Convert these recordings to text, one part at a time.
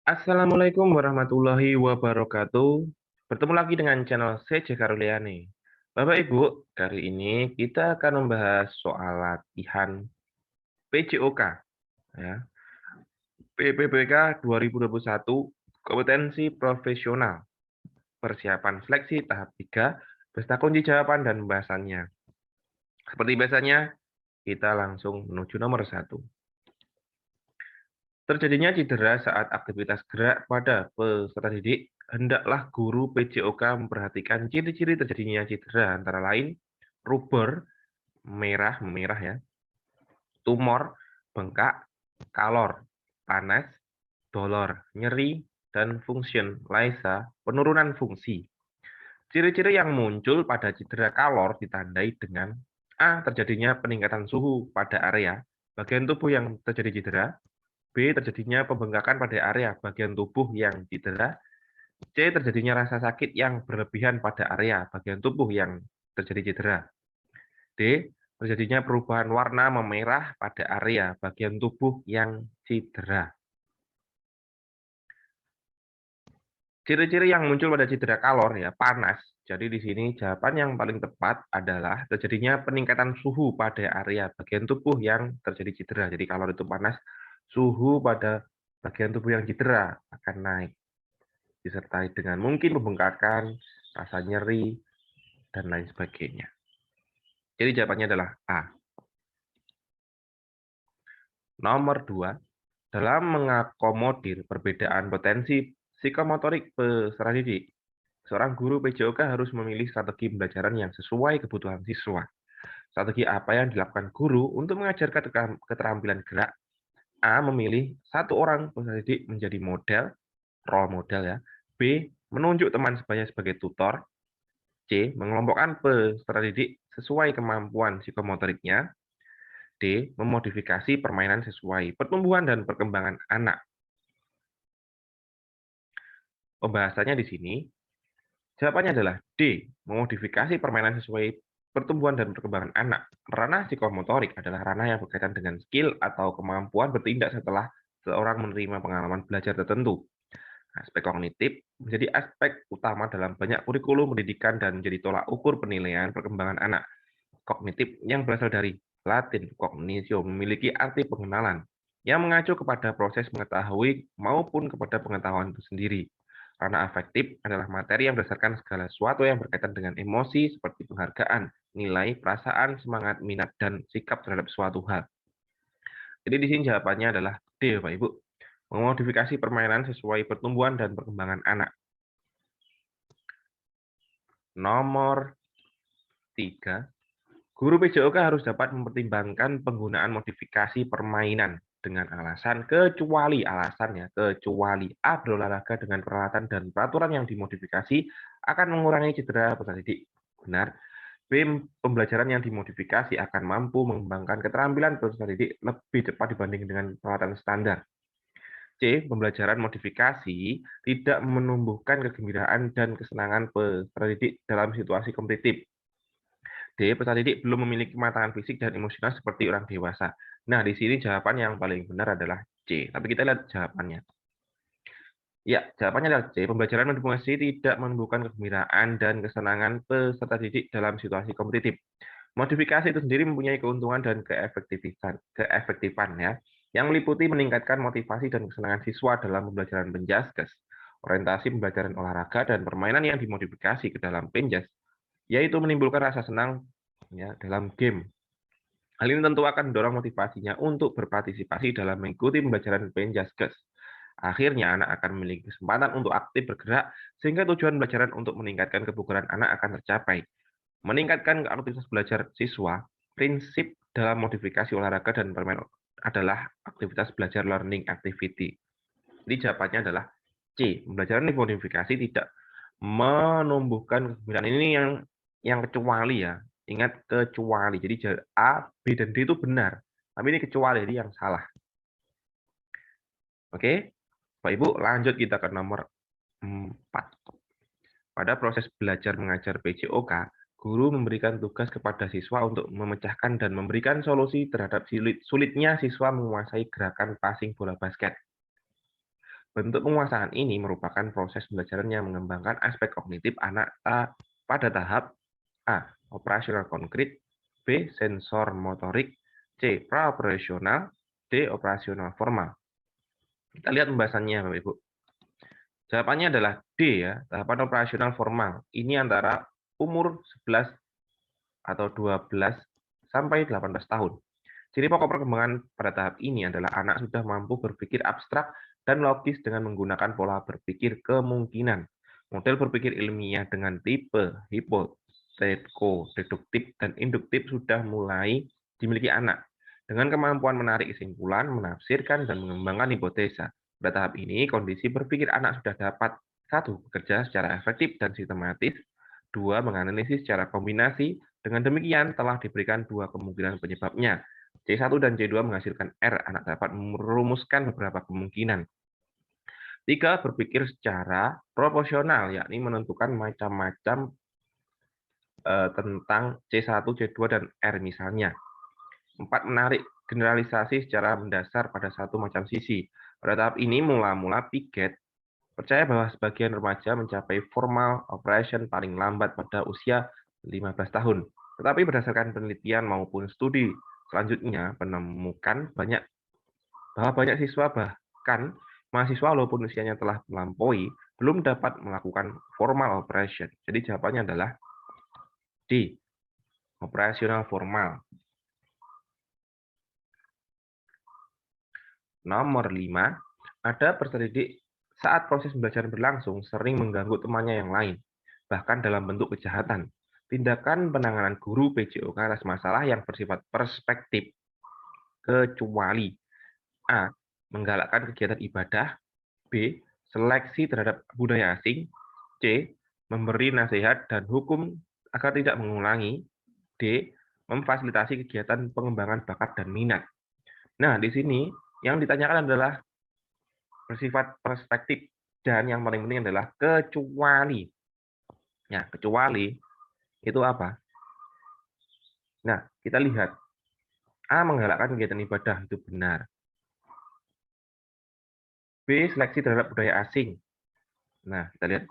Assalamualaikum warahmatullahi wabarakatuh. Bertemu lagi dengan channel CJ Karuliani. Bapak Ibu, kali ini kita akan membahas soal latihan PJOK ya. PPBK 2021 kompetensi profesional, persiapan seleksi tahap 3 beserta kunci jawaban dan pembahasannya. Seperti biasanya, kita langsung menuju nomor 1. Terjadinya cedera saat aktivitas gerak pada peserta didik, hendaklah guru PJOK memperhatikan ciri-ciri terjadinya cedera antara lain rubber, memerah ya, tumor, bengkak, kalor, panas, dolor, nyeri, dan function, laisa, penurunan fungsi. Ciri-ciri yang muncul pada cedera kalor ditandai dengan A. Terjadinya peningkatan suhu pada area bagian tubuh yang terjadi cedera, B. Terjadinya pembengkakan pada area bagian tubuh yang cedera. C. Terjadinya rasa sakit yang berlebihan pada area bagian tubuh yang terjadi cedera. D. Terjadinya perubahan warna memerah pada area bagian tubuh yang cedera. Ciri-ciri yang muncul pada cedera kalor ya, panas. Jadi di sini jawaban yang paling tepat adalah terjadinya peningkatan suhu pada area bagian tubuh yang terjadi cedera. Jadi kalor itu panas, suhu pada bagian tubuh yang cedera akan naik, disertai dengan mungkin pembengkakan, rasa nyeri, dan lain sebagainya. Jadi jawabannya adalah A. Nomor 2, dalam mengakomodir perbedaan potensi psikomotorik peserta didik, seorang guru PJOK harus memilih strategi pembelajaran yang sesuai kebutuhan siswa. Strategi apa yang dilakukan guru untuk mengajarkan keterampilan gerak? A. Memilih satu orang peserta didik menjadi model, role model ya. B. Menunjuk teman sebaya sebagai tutor. C. Mengelompokkan peserta didik sesuai kemampuan psikomotoriknya. D. Memodifikasi permainan sesuai pertumbuhan dan perkembangan anak. Pembahasannya di sini, jawabannya adalah D. Memodifikasi permainan sesuai pertumbuhan dan perkembangan anak. Ranah psikomotorik adalah ranah yang berkaitan dengan skill atau kemampuan bertindak setelah seorang menerima pengalaman belajar tertentu. Aspek kognitif menjadi aspek utama dalam banyak kurikulum pendidikan dan menjadi tolak ukur penilaian perkembangan anak. Kognitif yang berasal dari Latin cognitio memiliki arti pengenalan yang mengacu kepada proses mengetahui maupun kepada pengetahuan itu sendiri. Ranah afektif adalah materi yang berdasarkan segala sesuatu yang berkaitan dengan emosi seperti penghargaan, nilai, perasaan, semangat, minat, dan sikap terhadap suatu hal. Jadi di sini jawabannya adalah D, Bapak Ibu. Memodifikasi permainan sesuai pertumbuhan dan perkembangan anak. Nomor 3. Guru PJOK harus dapat mempertimbangkan penggunaan modifikasi permainan dengan alasan kecuali A berolahraga dengan peralatan dan peraturan yang dimodifikasi akan mengurangi cedera peserta didik. Benar. B. Pembelajaran yang dimodifikasi akan mampu mengembangkan keterampilan peserta didik lebih cepat dibanding dengan peralatan standar. C. Pembelajaran modifikasi tidak menumbuhkan kegembiraan dan kesenangan peserta didik dalam situasi kompetitif. D. Peserta didik belum memiliki kematangan fisik dan emosional seperti orang dewasa. Nah, di sini jawaban yang paling benar adalah C. Tapi kita lihat jawabannya. Ya, jawabannya adalah C. Pembelajaran modifikasi tidak menumbuhkan kegembiraan dan kesenangan peserta didik dalam situasi kompetitif. Modifikasi itu sendiri mempunyai keuntungan dan keefektifan ya, yang meliputi meningkatkan motivasi dan kesenangan siswa dalam pembelajaran penjaskes, orientasi pembelajaran olahraga dan permainan yang dimodifikasi ke dalam penjas, yaitu menimbulkan rasa senang ya dalam game. Hal ini tentu akan mendorong motivasinya untuk berpartisipasi dalam mengikuti pembelajaran penjaskes. Akhirnya anak akan memiliki kesempatan untuk aktif bergerak sehingga tujuan pembelajaran untuk meningkatkan kebugaran anak akan tercapai. Meningkatkan aktivitas belajar siswa, prinsip dalam modifikasi olahraga dan permainan adalah aktivitas belajar learning activity. Jadi jawabannya adalah C. Pembelajaran dimodifikasi tidak menumbuhkan kegembiraan. Ini yang kecuali ya. Ingat kecuali. Jadi A, B, dan D itu benar. Tapi ini kecuali, jadi yang salah. Oke, Bapak Ibu, lanjut kita ke nomor 4. Pada proses belajar mengajar PJOK, guru memberikan tugas kepada siswa untuk memecahkan dan memberikan solusi terhadap sulitnya siswa menguasai gerakan passing bola basket. Bentuk penguasaan ini merupakan proses pembelajaran yang mengembangkan aspek kognitif anak pada tahap A. Operasional konkret, B. Sensor motorik, C. Praoperasional, D. Operasional formal. Kita lihat pembahasannya, Bapak Ibu. Jawabannya adalah D ya, tahapan operasional formal. Ini antara umur 11 atau 12 sampai 18 tahun. Ciri pokok perkembangan pada tahap ini adalah anak sudah mampu berpikir abstrak dan logis dengan menggunakan pola berpikir kemungkinan. Model berpikir ilmiah dengan tipe hipotetiko, deduktif, dan induktif sudah mulai dimiliki anak. Dengan kemampuan menarik kesimpulan, menafsirkan, dan mengembangkan hipotesa. Pada tahap ini, kondisi berpikir anak sudah dapat 1. Bekerja secara efektif dan sistematis, 2. Menganalisis secara kombinasi, dengan demikian telah diberikan 2 kemungkinan penyebabnya. C1 dan C2 menghasilkan R, anak dapat merumuskan beberapa kemungkinan. 3. Berpikir secara proporsional, yakni menentukan macam-macam tentang C1, C2, dan R misalnya. 4. Menarik generalisasi secara mendasar pada satu macam sisi. Pada tahap ini, mula-mula Piaget percaya bahwa sebagian remaja mencapai formal operation paling lambat pada usia 15 tahun. Tetapi berdasarkan penelitian maupun studi selanjutnya menemukan bahwa banyak siswa bahkan mahasiswa walaupun usianya telah melampaui belum dapat melakukan formal operation. Jadi jawabannya adalah D, operasional formal. Nomor 5, ada peserta didik saat proses pembelajaran berlangsung sering mengganggu temannya yang lain, bahkan dalam bentuk kejahatan. Tindakan penanganan guru PJOK atas masalah yang bersifat perspektif, kecuali A. Menggalakkan kegiatan ibadah, B. Seleksi terhadap budaya asing, C. Memberi nasihat dan hukum agar tidak mengulangi, D. Memfasilitasi kegiatan pengembangan bakat dan minat. Nah, di sini yang ditanyakan adalah bersifat perspektif, dan yang paling penting adalah kecuali. Ya, kecuali itu apa? Nah, kita lihat. A. Menggalakkan kegiatan ibadah, itu benar. B. Seleksi terhadap budaya asing. Nah, kita lihat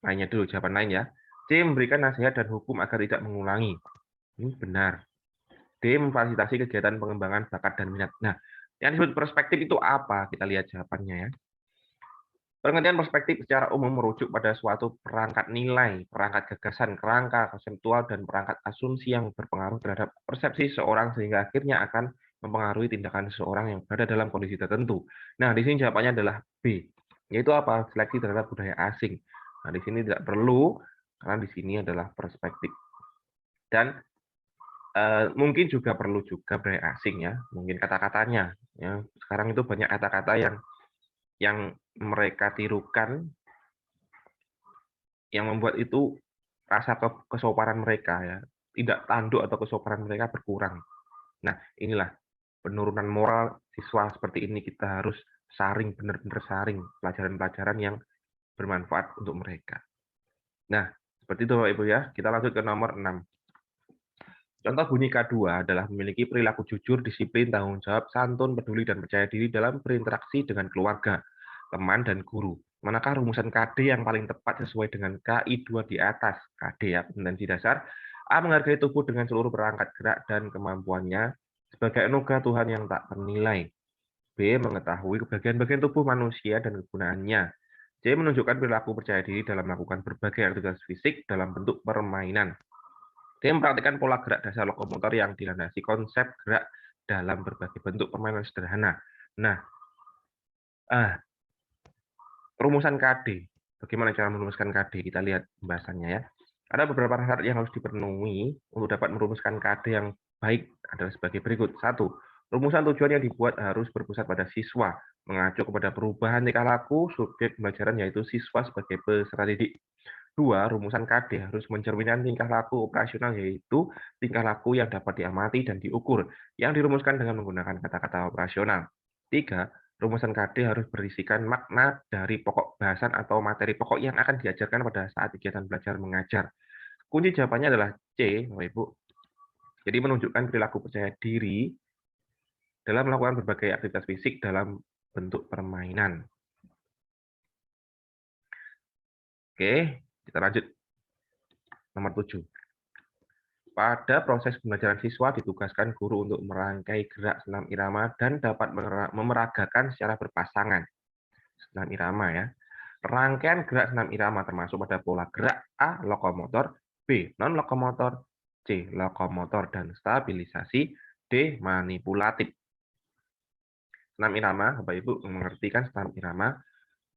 lainnya dulu, jawaban lain ya. C. Memberikan nasihat dan hukum agar tidak mengulangi. Ini benar. D. Memfasilitasi kegiatan pengembangan bakat dan minat. Nah, yang disebut perspektif itu apa? Kita lihat jawabannya ya. Pengertian perspektif secara umum merujuk pada suatu perangkat nilai, perangkat gagasan, kerangka konseptual, dan perangkat asumsi yang berpengaruh terhadap persepsi seseorang sehingga akhirnya akan mempengaruhi tindakan seseorang yang berada dalam kondisi tertentu. Nah, di sini jawabannya adalah B, yaitu apa? Seleksi terhadap budaya asing. Nah, di sini tidak perlu, karena di sini adalah perspektif. Dan mungkin juga perlu juga budaya asing ya, mungkin kata-katanya. Ya. Sekarang itu banyak kata-kata yang mereka tirukan, yang membuat itu rasa kesopanan mereka ya, tidak tanduk atau kesopanan mereka berkurang. Nah, inilah penurunan moral siswa seperti ini. Kita harus saring, benar-benar saring pelajaran-pelajaran yang bermanfaat untuk mereka. Nah, seperti itu Bapak Ibu ya. Kita lanjut ke nomor 6. Contoh bunyi K2 adalah memiliki perilaku jujur, disiplin, tanggung jawab, santun, peduli, dan percaya diri dalam berinteraksi dengan keluarga, teman, dan guru. Manakah rumusan KD yang paling tepat sesuai dengan KI2 di atas? KD ya, kompetensi dasar. A. Menghargai tubuh dengan seluruh perangkat gerak dan kemampuannya sebagai anugerah Tuhan yang tak ternilai. B. Mengetahui bagian-bagian tubuh manusia dan kegunaannya. C. Menunjukkan perilaku percaya diri dalam melakukan berbagai aktivitas fisik dalam bentuk permainan. Dia mempraktikkan pola gerak dasar lokomotor yang dilandasi konsep gerak dalam berbagai bentuk permainan sederhana. Nah, rumusan KD. Bagaimana cara merumuskan KD? Kita lihat pembahasannya ya. Ada beberapa syarat yang harus dipenuhi untuk dapat merumuskan KD yang baik adalah sebagai berikut. 1. Rumusan tujuan yang dibuat harus berpusat pada siswa, mengacu kepada perubahan tingkah laku subjek pembelajaran yaitu siswa sebagai peserta didik. 2. Rumusan KD harus mencerminkan tingkah laku operasional yaitu tingkah laku yang dapat diamati dan diukur, yang dirumuskan dengan menggunakan kata-kata operasional. 3. Rumusan KD harus berisikan makna dari pokok bahasan atau materi pokok yang akan diajarkan pada saat kegiatan belajar mengajar. Kunci jawabannya adalah C, Bapak Ibu. Jadi menunjukkan perilaku percaya diri dalam melakukan berbagai aktivitas fisik dalam bentuk permainan. Oke, kita lanjut. Nomor 7. Pada proses pembelajaran siswa ditugaskan guru untuk merangkai gerak senam irama dan dapat memeragakan secara berpasangan. Senam irama ya. Rangkaian gerak senam irama termasuk pada pola gerak A. Lokomotor, B. Non-lokomotor, C. Lokomotor, dan stabilisasi, D. Manipulatif. Senam irama, Bapak Ibu mengerti kan senam irama?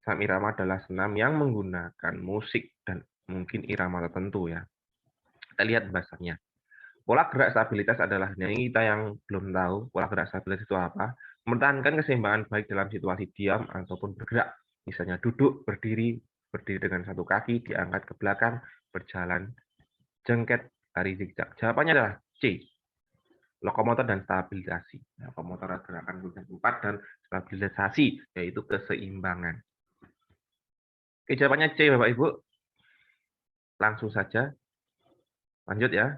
Senam irama adalah senam yang menggunakan musik dan mungkin irama tertentu ya. Kita lihat bahasanya. Pola gerak stabilitas adalah ini kita yang belum tahu pola gerak stabilitas itu apa. Mempertahankan keseimbangan baik dalam situasi diam ataupun bergerak. Misalnya duduk, berdiri dengan satu kaki, diangkat ke belakang, berjalan, jengket, lari zigzag. Jawabannya adalah C. Lokomotor dan stabilisasi. Lokomotor gerakan roda 4 dan stabilisasi, yaitu keseimbangan. Oke, jawabannya C, Bapak Ibu. Langsung saja. Lanjut ya.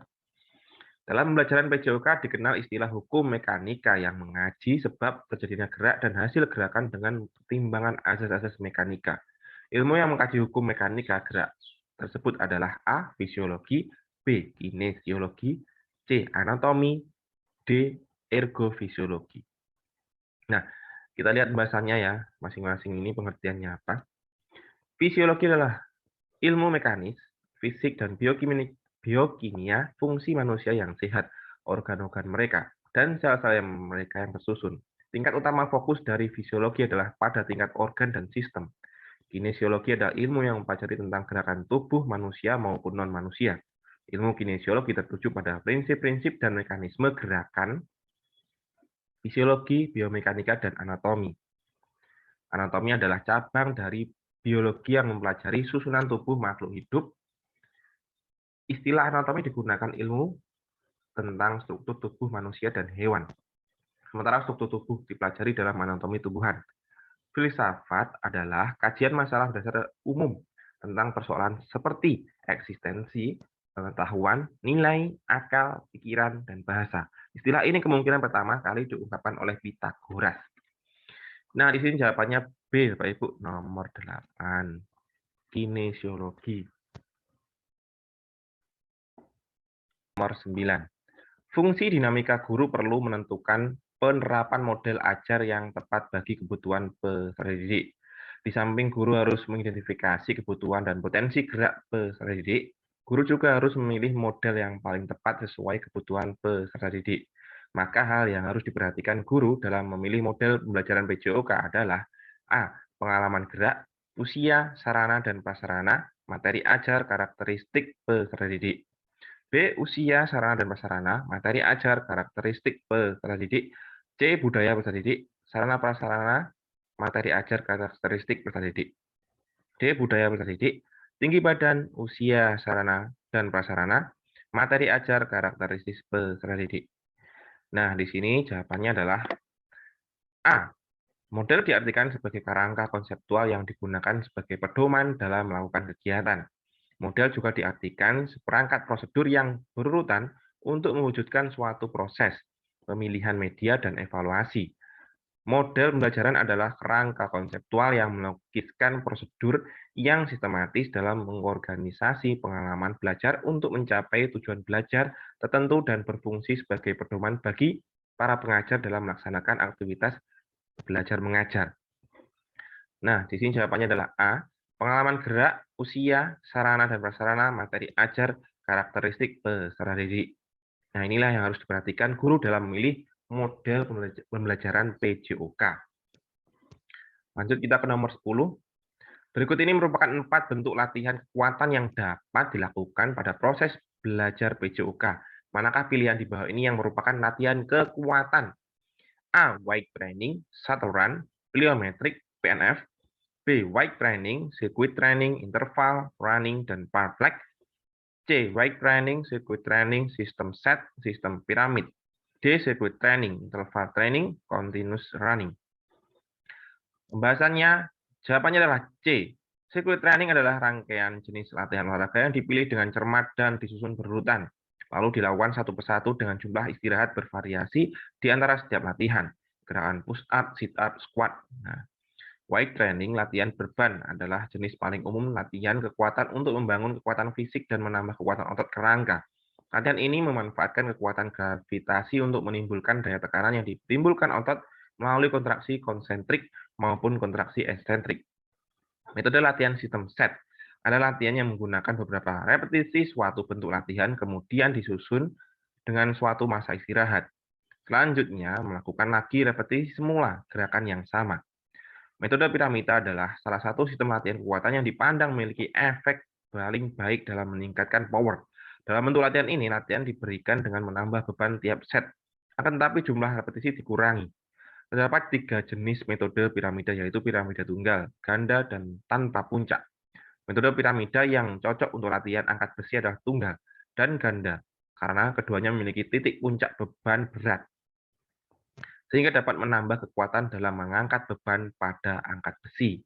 Dalam pembelajaran PJOK dikenal istilah hukum mekanika yang mengaji sebab terjadinya gerak dan hasil gerakan dengan pertimbangan asas-asas mekanika. Ilmu yang mengkaji hukum mekanika gerak tersebut adalah A. Fisiologi, B. Kinesiologi, C. Anatomi, D. Ergofisiologi. Nah, kita lihat bahasanya ya, masing-masing ini pengertiannya apa. Fisiologi adalah ilmu mekanis, fisik, dan biokimia fungsi manusia yang sehat, organ-organ mereka, dan sel-sel mereka yang tersusun. Tingkat utama fokus dari fisiologi adalah pada tingkat organ dan sistem. Kinesiologi adalah ilmu yang mempelajari tentang gerakan tubuh manusia maupun non-manusia. Ilmu kinesiologi tertuju pada prinsip-prinsip dan mekanisme gerakan, fisiologi, biomekanika, dan anatomi. Anatomi adalah cabang dari biologi yang mempelajari susunan tubuh makhluk hidup. Istilah anatomi digunakan ilmu tentang struktur tubuh manusia dan hewan. Sementara struktur tubuh dipelajari dalam anatomi tumbuhan. Filsafat adalah kajian masalah dasar umum tentang persoalan seperti eksistensi, pengetahuan, nilai, akal, pikiran, dan bahasa. Istilah ini kemungkinan pertama kali diungkapkan oleh Pythagoras. Nah, di sini jawabannya B, Bapak Ibu, nomor 8. Kinesiologi. Nomor 9. Fungsi dinamika guru perlu menentukan penerapan model ajar yang tepat bagi kebutuhan peserta didik. Di samping guru harus mengidentifikasi kebutuhan dan potensi gerak peserta didik, guru juga harus memilih model yang paling tepat sesuai kebutuhan peserta didik. Maka hal yang harus diperhatikan guru dalam memilih model pembelajaran PJOK adalah A. Pengalaman gerak, usia, sarana dan prasarana, materi ajar, karakteristik peserta didik. B. Usia, sarana dan prasarana, materi ajar, karakteristik peserta didik. C. Budaya peserta didik, sarana prasarana, materi ajar, karakteristik peserta didik. D. Budaya peserta didik, tinggi badan, usia, sarana dan prasarana, materi ajar, karakteristik peserta didik. Nah, di sini jawabannya adalah A. Model diartikan sebagai kerangka konseptual yang digunakan sebagai pedoman dalam melakukan kegiatan. Model juga diartikan seperangkat prosedur yang berurutan untuk mewujudkan suatu proses, pemilihan media, dan evaluasi. Model pembelajaran adalah kerangka konseptual yang melukiskan prosedur yang sistematis dalam mengorganisasi pengalaman belajar untuk mencapai tujuan belajar tertentu dan berfungsi sebagai pedoman bagi para pengajar dalam melaksanakan aktivitas belajar mengajar. Nah, di sini jawabannya adalah A. Pengalaman gerak, usia, sarana dan prasarana, materi ajar, karakteristik peserta didik. Nah, inilah yang harus diperhatikan guru dalam memilih model pembelajaran PJOK. Lanjut kita ke nomor 10. Berikut ini merupakan 4 bentuk latihan kekuatan yang dapat dilakukan pada proses belajar PJOK. Manakah pilihan di bawah ini yang merupakan latihan kekuatan? A. Weight training, shuttle run, plyometric, PNF. B. Weight training, circuit training, interval, running, dan parflex. C. Weight training, circuit training, system set, sistem piramid. D. Circuit training, interval training, continuous running. Pembahasannya, jawabannya adalah C. Circuit training adalah rangkaian jenis latihan olahraga yang dipilih dengan cermat dan disusun berurutan. Lalu dilakukan satu persatu dengan jumlah istirahat bervariasi di antara setiap latihan. Gerakan push up, sit up, squat. Nah, Weight training, latihan beban, adalah jenis paling umum latihan kekuatan untuk membangun kekuatan fisik dan menambah kekuatan otot kerangka. Latihan ini memanfaatkan kekuatan gravitasi untuk menimbulkan daya tekanan yang ditimbulkan otot melalui kontraksi konsentrik maupun kontraksi eksentrik. Metode latihan sistem set adalah latihan yang menggunakan beberapa repetisi suatu bentuk latihan kemudian disusun dengan suatu masa istirahat. Selanjutnya, melakukan lagi repetisi semula gerakan yang sama. Metode piramida adalah salah satu sistem latihan kekuatan yang dipandang memiliki efek paling baik dalam meningkatkan power. Dalam bentuk latihan ini, latihan diberikan dengan menambah beban tiap set. Akan tetapi jumlah repetisi dikurangi. Terdapat 3 jenis metode piramida, yaitu piramida tunggal, ganda, dan tanpa puncak. Metode piramida yang cocok untuk latihan angkat besi adalah tunggal dan ganda, karena keduanya memiliki titik puncak beban berat, sehingga dapat menambah kekuatan dalam mengangkat beban pada angkat besi.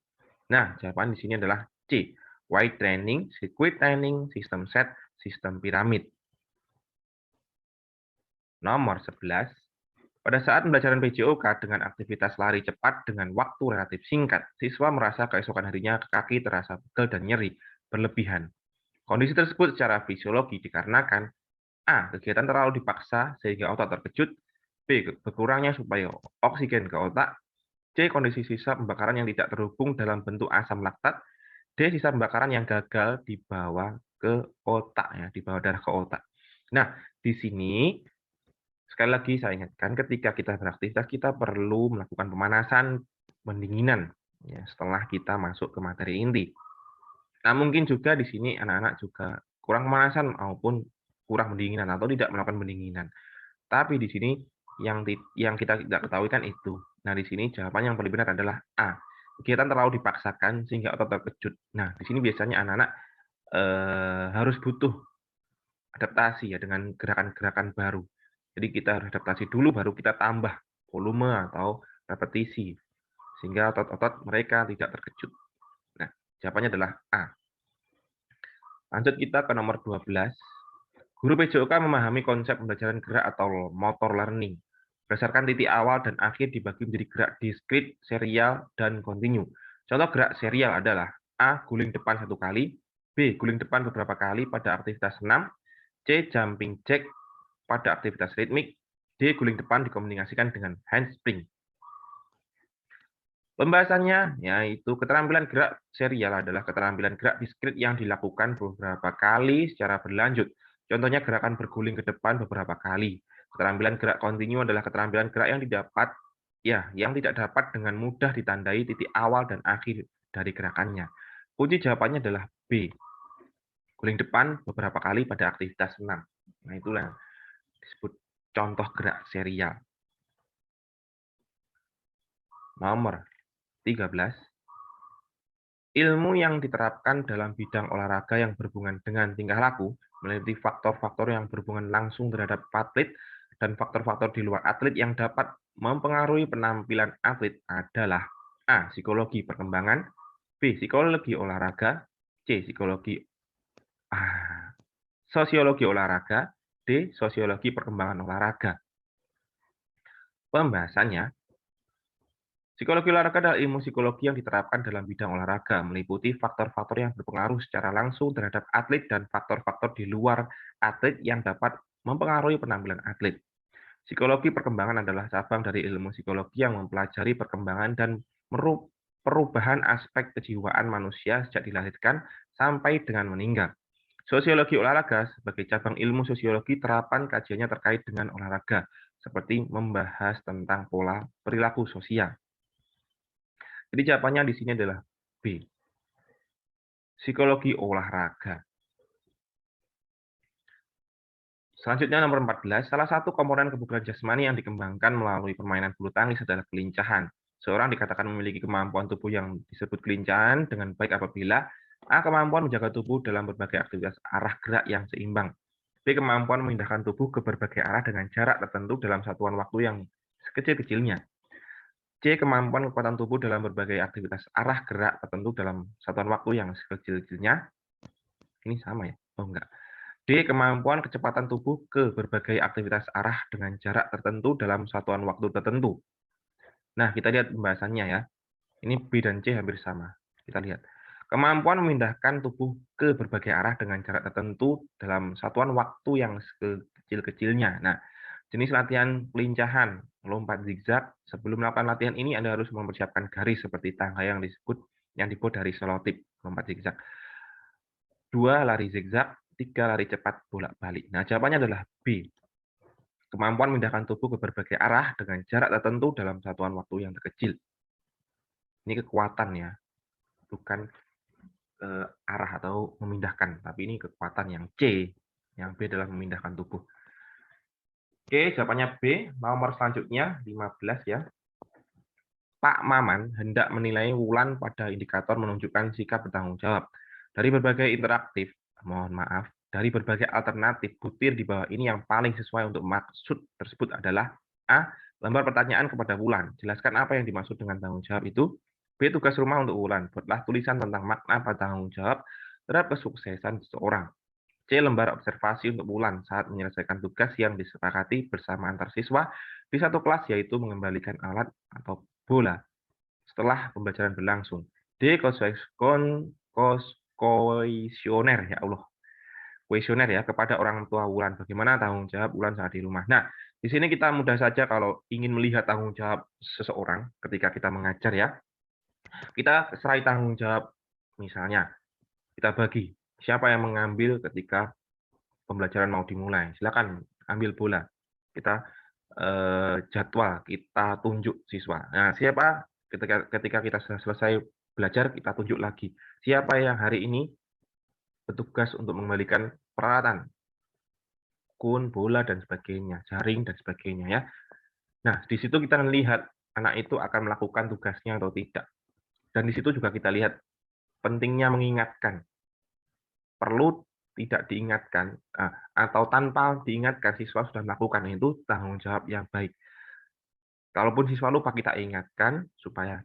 Nah, jawaban di sini adalah C. Weight training, circuit training, sistem set, sistem piramid. Nomor 11. Pada saat pembelajaran PJOK dengan aktivitas lari cepat dengan waktu relatif singkat, siswa merasa keesokan harinya kaki terasa pegel dan nyeri berlebihan. Kondisi tersebut secara fisiologi dikarenakan A. Kegiatan terlalu dipaksa sehingga otot terkejut. B. Berkurangnya suplai oksigen ke otak. C. Kondisi sisa pembakaran yang tidak terhubung dalam bentuk asam laktat. D. Sisa pembakaran yang gagal dibawa ke otak, ya, dibawa darah ke otak. Nah, di sini sekali lagi saya ingatkan, ketika kita beraktivitas kita perlu melakukan pemanasan, pendinginan, ya, setelah kita masuk ke materi inti. Nah, mungkin juga di sini anak-anak juga kurang pemanasan maupun kurang pendinginan atau tidak melakukan pendinginan. Tapi di sini yang kita tidak ketahui kan itu. Nah, di sini jawaban yang paling benar adalah A. Kegiatan terlalu dipaksakan sehingga otot terkejut. Nah, di sini biasanya anak-anak harus butuh adaptasi ya dengan gerakan-gerakan baru. Jadi kita harus adaptasi dulu baru kita tambah volume atau repetisi sehingga otot-otot mereka tidak terkejut. Nah, jawabannya adalah A. Lanjut kita ke nomor 12. Guru PJOK memahami konsep pembelajaran gerak atau motor learning. Berdasarkan titik awal dan akhir dibagi menjadi gerak diskrit, serial, dan kontinu. Contoh gerak serial adalah A. Guling depan 1 kali, B. Guling depan beberapa kali pada aktivitas senam, C. Jumping jack pada aktivitas ritmik, D. Guling depan dikomunikasikan dengan handspring. Pembahasannya yaitu keterampilan gerak serial adalah keterampilan gerak diskrit yang dilakukan beberapa kali secara berlanjut. Contohnya gerakan berguling ke depan beberapa kali. Keterampilan gerak kontinu adalah keterampilan gerak yang tidak dapat dengan mudah ditandai titik awal dan akhir dari gerakannya. Kunci jawabannya adalah B. Guling depan beberapa kali pada aktivitas senam. Nah, itulah disebut contoh gerak serial. Nomor 13. Ilmu yang diterapkan dalam bidang olahraga yang berhubungan dengan tingkah laku, meneliti faktor-faktor yang berhubungan langsung terhadap atlet dan faktor-faktor di luar atlet yang dapat mempengaruhi penampilan atlet adalah A. Psikologi perkembangan, B. Psikologi olahraga, C. Sosiologi olahraga, D. Sosiologi perkembangan olahraga. Pembahasannya, psikologi olahraga adalah ilmu psikologi yang diterapkan dalam bidang olahraga, meliputi faktor-faktor yang berpengaruh secara langsung terhadap atlet dan faktor-faktor di luar atlet yang dapat mempengaruhi penampilan atlet. Psikologi perkembangan adalah cabang dari ilmu psikologi yang mempelajari perkembangan dan perubahan aspek kejiwaan manusia sejak dilahirkan sampai dengan meninggal. Sosiologi olahraga sebagai cabang ilmu sosiologi terapan kajiannya terkait dengan olahraga, seperti membahas tentang pola perilaku sosial. Jadi jawabannya di sini adalah B. Psikologi olahraga. Selanjutnya nomor 14, salah satu komponen kebugaran jasmani yang dikembangkan melalui permainan bulu tangkis adalah kelincahan. Seorang dikatakan memiliki kemampuan tubuh yang disebut kelincahan dengan baik apabila A. Kemampuan menjaga tubuh dalam berbagai aktivitas arah gerak yang seimbang. B. Kemampuan memindahkan tubuh ke berbagai arah dengan jarak tertentu dalam satuan waktu yang sekecil-kecilnya. C. Kemampuan kekuatan tubuh dalam berbagai aktivitas arah gerak tertentu dalam satuan waktu yang sekecil-kecilnya. Ini sama ya? Oh enggak. D. Kemampuan kecepatan tubuh ke berbagai aktivitas arah dengan jarak tertentu dalam satuan waktu tertentu. Nah, kita lihat pembahasannya ya. Ini B dan C hampir sama. Kita lihat. Kemampuan memindahkan tubuh ke berbagai arah dengan jarak tertentu dalam satuan waktu yang sekecil-kecilnya. Nah, jenis latihan pelincahan, lompat zigzag. Sebelum melakukan latihan ini, Anda harus mempersiapkan garis seperti tangga yang dibuat dari selotip lompat zigzag. 2 lari zigzag, 3 lari cepat bolak-balik. Nah, jawabannya adalah B. Kemampuan memindahkan tubuh ke berbagai arah dengan jarak tertentu dalam satuan waktu yang terkecil. Ini kekuatan ya, bukan arah atau memindahkan, tapi ini kekuatan yang C. Yang B adalah memindahkan tubuh. Oke, jawabannya B. Nomor selanjutnya 15 ya. Pak Maman hendak menilai Wulan pada indikator menunjukkan sikap bertanggung jawab. Dari berbagai dari berbagai alternatif butir di bawah ini yang paling sesuai untuk maksud tersebut adalah A. Lembar pertanyaan kepada Wulan. Jelaskan apa yang dimaksud dengan tanggung jawab itu. B. Tugas rumah untuk Wulan. Buatlah tulisan tentang makna bertanggung jawab terhadap kesuksesan seseorang. C. Lembar observasi untuk Wulan saat menyelesaikan tugas yang disepakati bersama antar siswa di satu kelas, yaitu mengembalikan alat atau bola setelah pembelajaran berlangsung. D. Kuesioner ya Allah. Kuesioner ya kepada orang tua Wulan. Bagaimana tanggung jawab Wulan saat di rumah. Nah, di sini kita mudah saja kalau ingin melihat tanggung jawab seseorang ketika kita mengajar ya. Kita serai tanggung jawab, misalnya kita bagi siapa yang mengambil ketika pembelajaran mau dimulai. Silakan ambil bola. Kita jadwal, kita tunjuk siswa. Nah, siapa ketika kita selesai belajar, kita tunjuk lagi. Siapa yang hari ini bertugas untuk mengembalikan peralatan, kun, bola, dan sebagainya, jaring, dan sebagainya ya. Nah, di situ kita melihat anak itu akan melakukan tugasnya atau tidak. Dan di situ juga kita lihat pentingnya mengingatkan. Perlu tidak diingatkan, atau tanpa diingatkan siswa sudah melakukan, itu tanggung jawab yang baik. Kalaupun siswa lupa, kita ingatkan supaya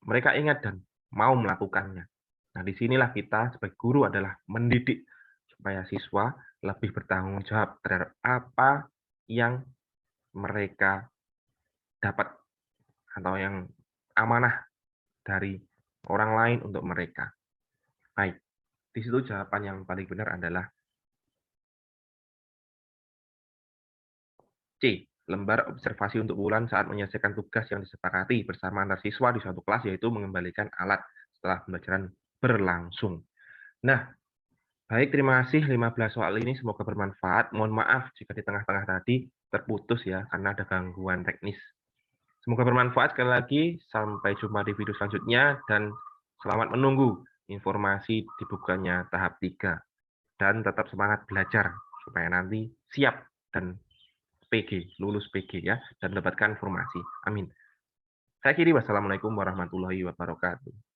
mereka ingat dan mau melakukannya. Nah, disinilah kita sebagai guru adalah mendidik supaya siswa lebih bertanggung jawab terhadap apa yang mereka dapat atau yang amanah dari orang lain untuk mereka. Baik, di situ jawaban yang paling benar adalah C. Lembar observasi untuk Wulan saat menyelesaikan tugas yang disepakati bersama antar siswa di suatu kelas, yaitu mengembalikan alat setelah pembelajaran berlangsung. Nah, baik, terima kasih 15 soal ini, semoga bermanfaat. Mohon maaf jika di tengah-tengah tadi terputus ya, karena ada gangguan teknis. Semoga bermanfaat. Sekali lagi, sampai jumpa di video selanjutnya, dan selamat menunggu informasi dibukanya tahap 3. Dan tetap semangat belajar, supaya nanti siap dan lulus PG ya, dan mendapatkan informasi. Amin. Saya akhiri, wassalamualaikum warahmatullahi wabarakatuh.